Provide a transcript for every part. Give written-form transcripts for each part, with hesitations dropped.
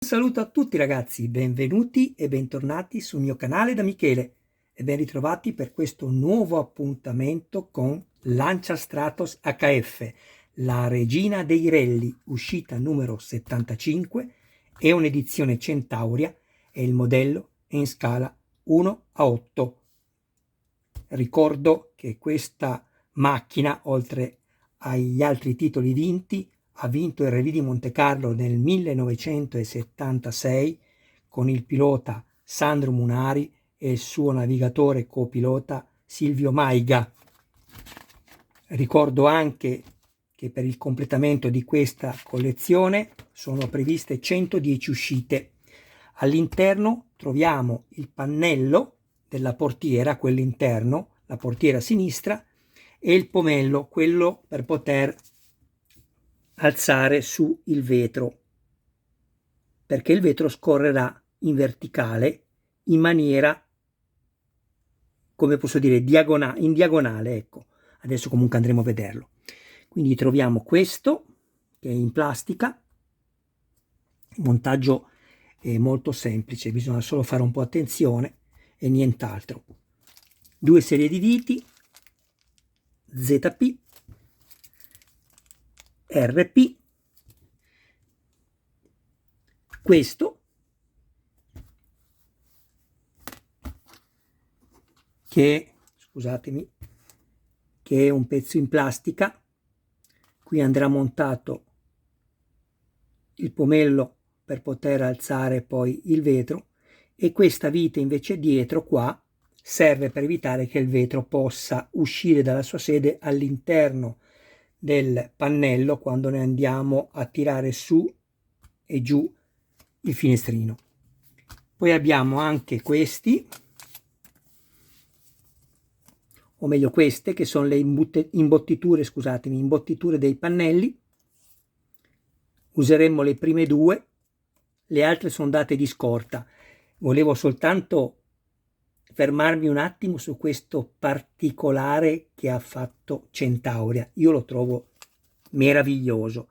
Un saluto a tutti ragazzi, benvenuti e bentornati sul mio canale da Michele e ben ritrovati per questo nuovo appuntamento con Lancia Stratos HF, la regina dei rally, uscita numero 75, è un'edizione Centauria e il modello è in scala 1:8. Ricordo che questa macchina, oltre agli altri titoli vinti, ha vinto il Rally di Montecarlo nel 1976 con il pilota Sandro Munari e il suo navigatore copilota Silvio Maiga. Ricordo anche che per il completamento di questa collezione sono previste 110 uscite. All'interno troviamo il pannello della portiera, quello interno, la portiera a sinistra, e il pomello, quello per poter alzare su il vetro, perché il vetro scorrerà in verticale in maniera, come posso dire, in diagonale, ecco. Adesso comunque andremo a vederlo. Quindi troviamo questo che è in plastica. Il montaggio è molto semplice, bisogna solo fare un po' attenzione e nient'altro. Due serie di viti ZP, RP, questo che, scusatemi, che è un pezzo in plastica. Qui andrà montato il pomello per poter alzare poi il vetro, e questa vite invece dietro qua serve per evitare che il vetro possa uscire dalla sua sede all'interno del pannello quando ne andiamo a tirare su e giù il finestrino. Poi abbiamo anche questi, o meglio queste, che sono le imbottiture dei pannelli. Useremmo le prime due, le altre sono date di scorta. Volevo soltanto fermarmi un attimo su questo particolare che ha fatto Centauria. Io lo trovo meraviglioso.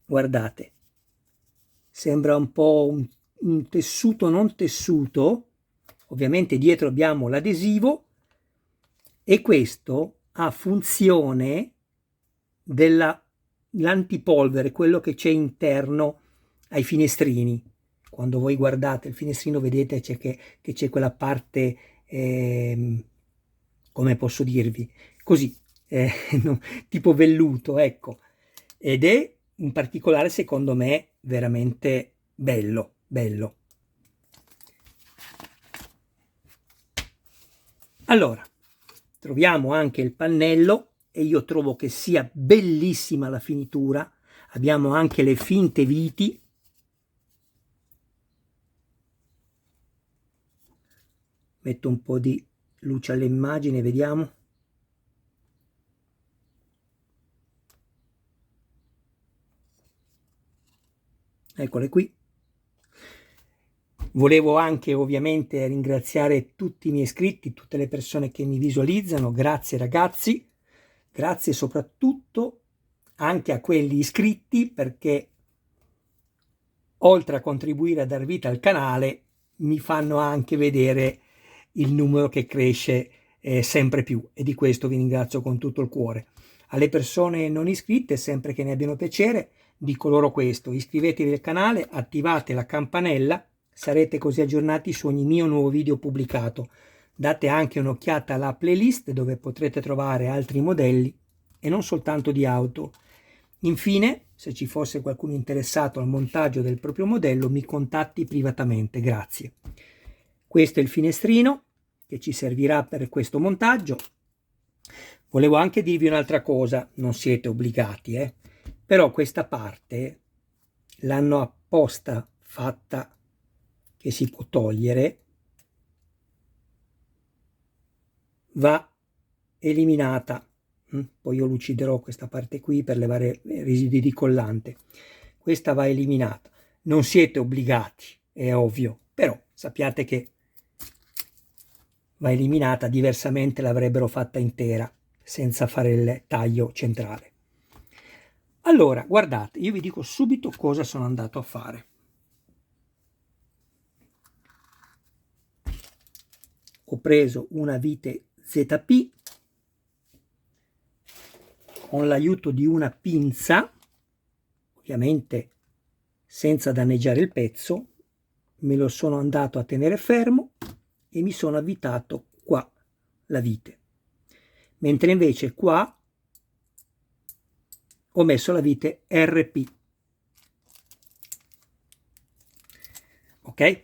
Guardate, sembra un po' un tessuto non tessuto. Ovviamente dietro abbiamo l'adesivo e questo ha funzione dell'antipolvere, quello che c'è interno ai finestrini. Quando voi guardate il finestrino vedete che c'è quella parte, come posso dirvi, così, no, tipo velluto, ecco. Ed è in particolare, secondo me, veramente bello, bello. Allora, troviamo anche il pannello e io trovo che sia bellissima la finitura. Abbiamo anche le finte viti. Metto un po' di luce all'immagine, vediamo. Eccole qui. Volevo anche ovviamente ringraziare tutti i miei iscritti, tutte le persone che mi visualizzano. Grazie ragazzi, grazie soprattutto anche a quelli iscritti, perché oltre a contribuire a dar vita al canale mi fanno anche vedere il numero che cresce sempre più, e di questo vi ringrazio con tutto il cuore. Alle persone non iscritte, sempre che ne abbiano piacere, dico loro questo: iscrivetevi al canale, attivate la campanella, sarete così aggiornati su ogni mio nuovo video pubblicato. Date anche un'occhiata alla playlist dove potrete trovare altri modelli e non soltanto di auto. Infine, se ci fosse qualcuno interessato al montaggio del proprio modello, mi contatti privatamente. Grazie. Questo è il finestrino che ci servirà per questo montaggio. Volevo anche dirvi un'altra cosa, non siete obbligati, però questa parte l'hanno apposta fatta che si può togliere, va eliminata. Poi io luciderò questa parte qui per levare residui di collante. Questa va eliminata. Non siete obbligati, è ovvio, però sappiate che va eliminata, diversamente l'avrebbero fatta intera senza fare il taglio centrale. Allora, guardate, io vi dico subito cosa sono andato a fare. Ho preso una vite ZP con l'aiuto di una pinza, ovviamente senza danneggiare il pezzo, me lo sono andato a tenere fermo e mi sono avvitato qua la vite, mentre invece qua ho messo la vite RP. Ok?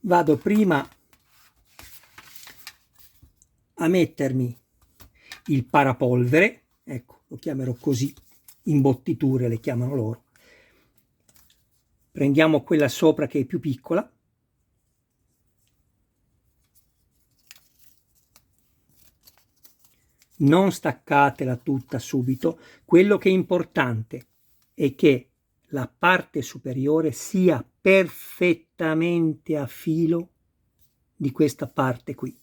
Vado prima a mettermi il parapolvere, ecco, lo chiamerò così, imbottiture le chiamano loro. Prendiamo quella sopra che è più piccola, non staccatela tutta subito. Quello che è importante è che la parte superiore sia perfettamente a filo di questa parte qui.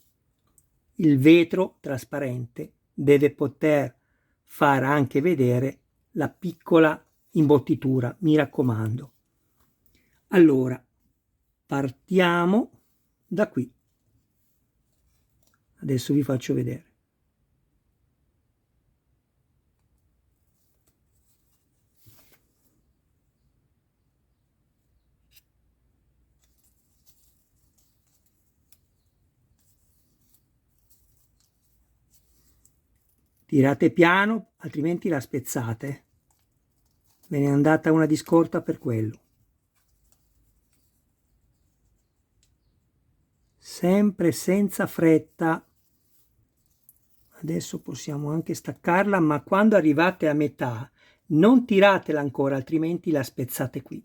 Il vetro trasparente deve poter far anche vedere la piccola imbottitura, mi raccomando. Allora, partiamo da qui. Adesso vi faccio vedere. Tirate piano, altrimenti la spezzate. Ve ne è andata una di scorta per quello. Sempre senza fretta. Adesso possiamo anche staccarla, ma quando arrivate a metà non tiratela ancora, altrimenti la spezzate qui.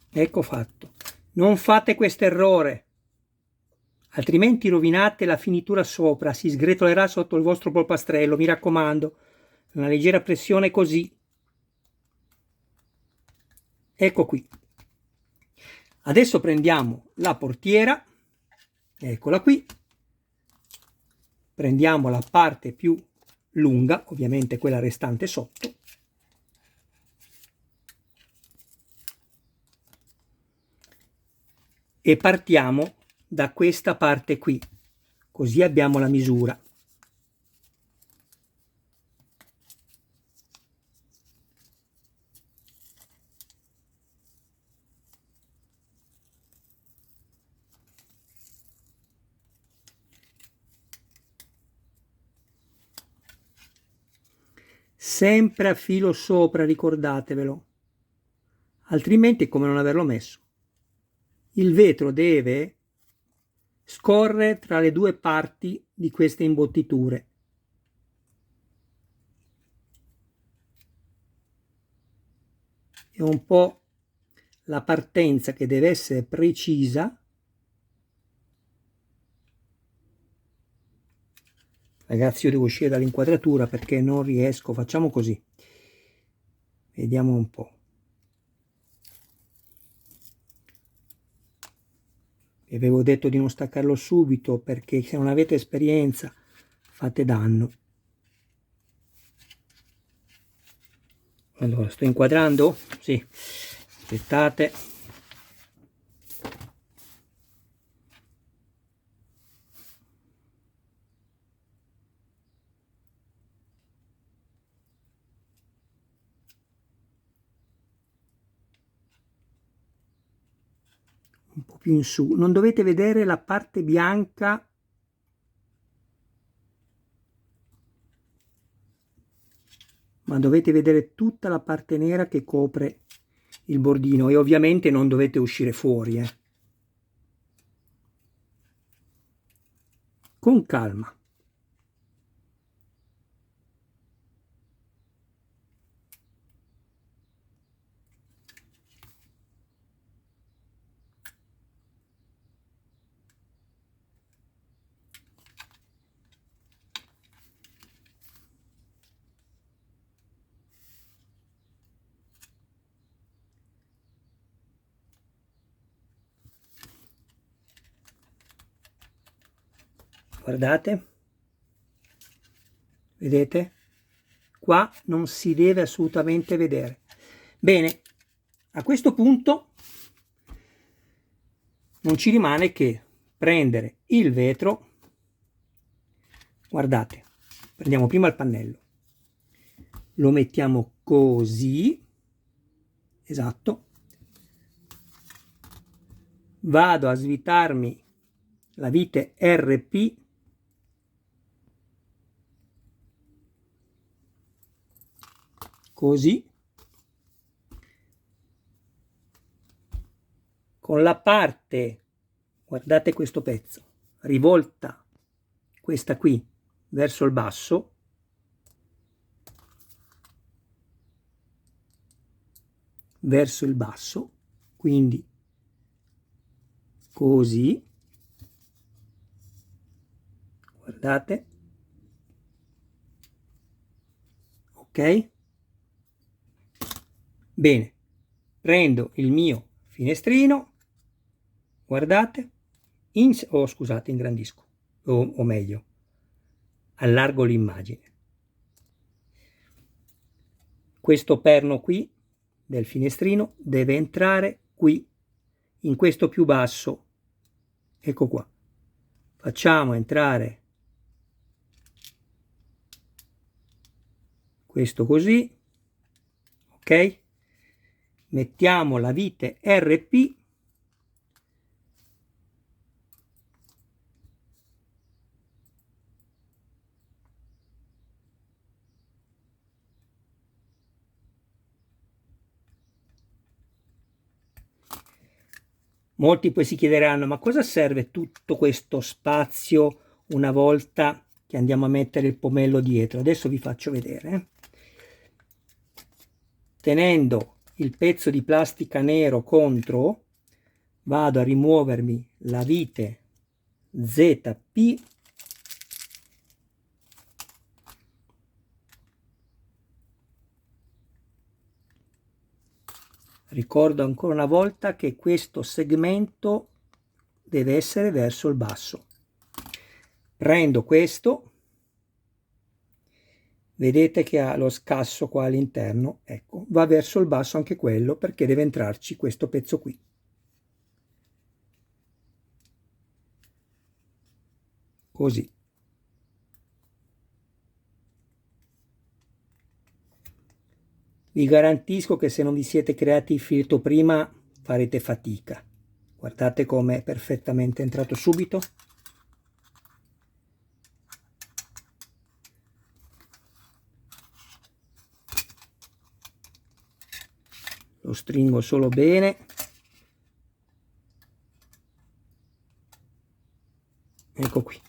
Ecco fatto. Non fate questo errore, altrimenti rovinate la finitura sopra, si sgretolerà sotto il vostro polpastrello, mi raccomando. Una leggera pressione così. Ecco qui. Adesso prendiamo la portiera, eccola qui. Prendiamo la parte più lunga, ovviamente quella restante sotto. E partiamo da questa parte qui, così abbiamo la misura. Sempre a filo sopra, ricordatevelo, altrimenti è come non averlo messo. Il vetro deve scorrere tra le due parti di queste imbottiture. È un po' la partenza che deve essere precisa. Ragazzi, io devo uscire dall'inquadratura perché non riesco. Facciamo così. Vediamo un po'. Vi avevo detto di non staccarlo subito perché se non avete esperienza fate danno. Allora, sto inquadrando? Sì. Aspettate. Un po' più in su. Non dovete vedere la parte bianca ma dovete vedere tutta la parte nera che copre il bordino, e ovviamente non dovete uscire fuori, con calma. Guardate, vedete? Qua non si deve assolutamente vedere. Bene, a questo punto non ci rimane che prendere il vetro. Guardate, prendiamo prima il pannello, lo mettiamo così, esatto, vado a svitarmi la vite RP così, con la parte, guardate questo pezzo, rivolta questa qui verso il basso, quindi così, guardate, ok? Bene, prendo il mio finestrino, guardate, scusate, ingrandisco, o meglio, allargo l'immagine. Questo perno qui del finestrino deve entrare qui, in questo più basso, ecco qua. Facciamo entrare questo così, ok? Mettiamo la vite RP, molti poi si chiederanno: ma cosa serve tutto questo spazio una volta che andiamo a mettere il pomello dietro? Adesso vi faccio vedere. Tenendo il pezzo di plastica nero contro, vado a rimuovermi la vite ZP, ricordo ancora una volta che questo segmento deve essere verso il basso. Prendo questo, vedete che ha lo scasso qua all'interno, ecco, va verso il basso anche quello perché deve entrarci questo pezzo qui. Così. Vi garantisco che se non vi siete creati il filtro prima farete fatica. Guardate come è perfettamente entrato subito. Lo stringo solo bene. Ecco qui.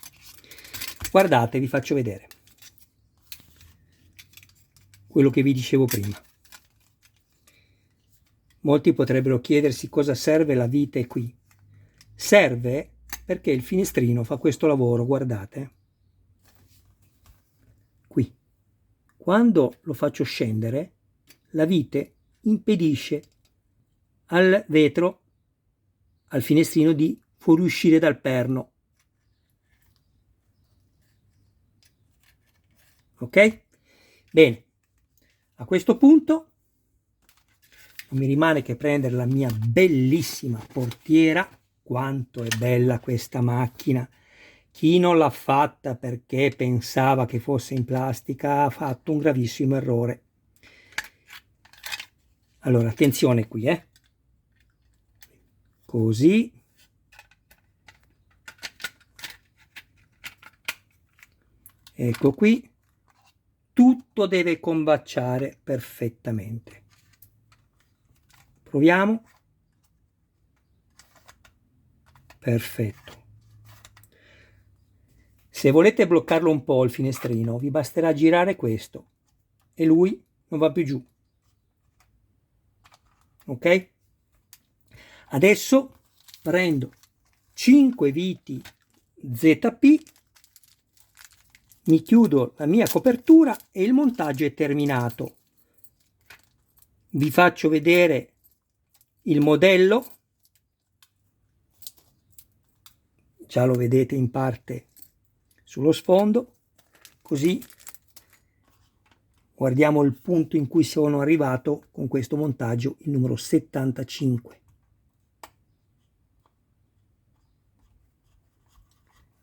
Guardate, vi faccio vedere quello che vi dicevo prima. Molti potrebbero chiedersi cosa serve la vite qui. Serve perché il finestrino fa questo lavoro, guardate. Qui. Quando lo faccio scendere, la vite impedisce al vetro, al finestrino, di fuoriuscire dal perno. Ok? Bene. A questo punto non mi rimane che prendere la mia bellissima portiera. Quanto è bella questa macchina! Chi non l'ha fatta perché pensava che fosse in plastica ha fatto un gravissimo errore. Allora, attenzione qui, così. Ecco qui. Tutto tutto deve combaciare perfettamente. Proviamo. Perfetto. Se volete bloccarlo un po' il finestrino, vi basterà girare questo e lui non va più giù. Ok? Adesso prendo 5 viti ZP, mi chiudo la mia copertura e il montaggio è terminato. Vi faccio vedere il modello, già lo vedete in parte sullo sfondo, così guardiamo il punto in cui sono arrivato con questo montaggio, il numero 75.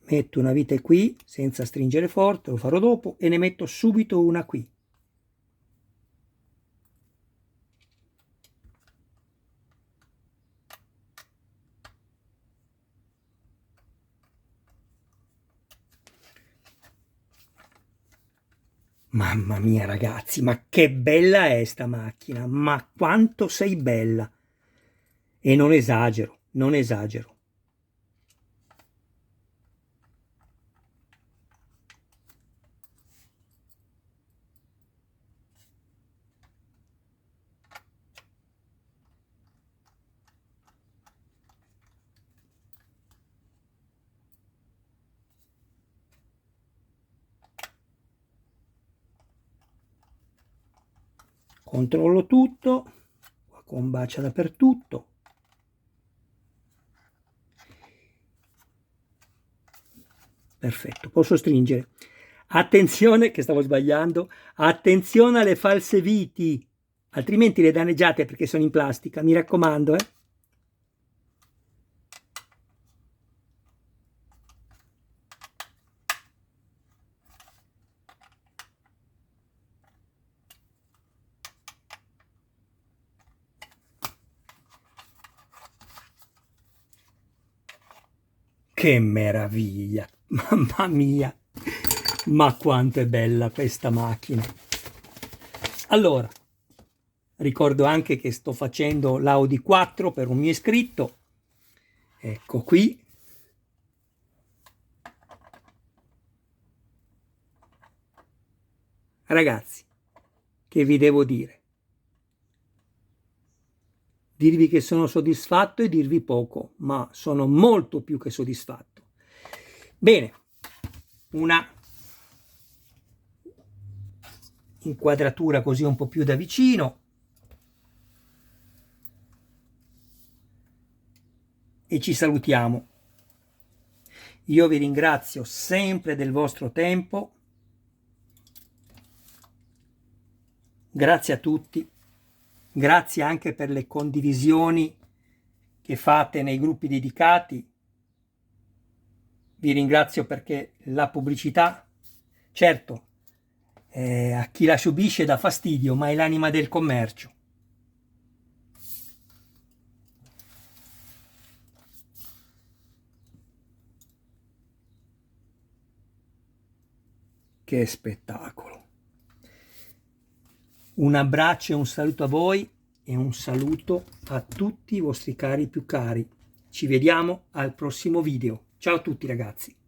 Metto una vite qui senza stringere forte, lo farò dopo, e ne metto subito una qui. Mamma mia ragazzi, ma che bella è sta macchina, ma quanto sei bella! E non esagero, non esagero. Controllo tutto, qua combacia dappertutto. Perfetto, posso stringere. Attenzione, che stavo sbagliando, attenzione alle false viti, altrimenti le danneggiate perché sono in plastica, mi raccomando, eh. Che meraviglia, mamma mia, ma quanto è bella questa macchina. Allora, ricordo anche che sto facendo l'Audi 4 per un mio iscritto, ecco qui. Ragazzi, che vi devo dire? Dirvi che sono soddisfatto e dirvi poco, ma sono molto più che soddisfatto. Bene, una inquadratura così un po' più da vicino e ci salutiamo. Io vi ringrazio sempre del vostro tempo. Grazie a tutti. Grazie anche per le condivisioni che fate nei gruppi dedicati. Vi ringrazio perché la pubblicità, certo, a chi la subisce dà fastidio, ma è l'anima del commercio. Che spettacolo! Un abbraccio e un saluto a voi e un saluto a tutti i vostri cari più cari. Ci vediamo al prossimo video. Ciao a tutti ragazzi!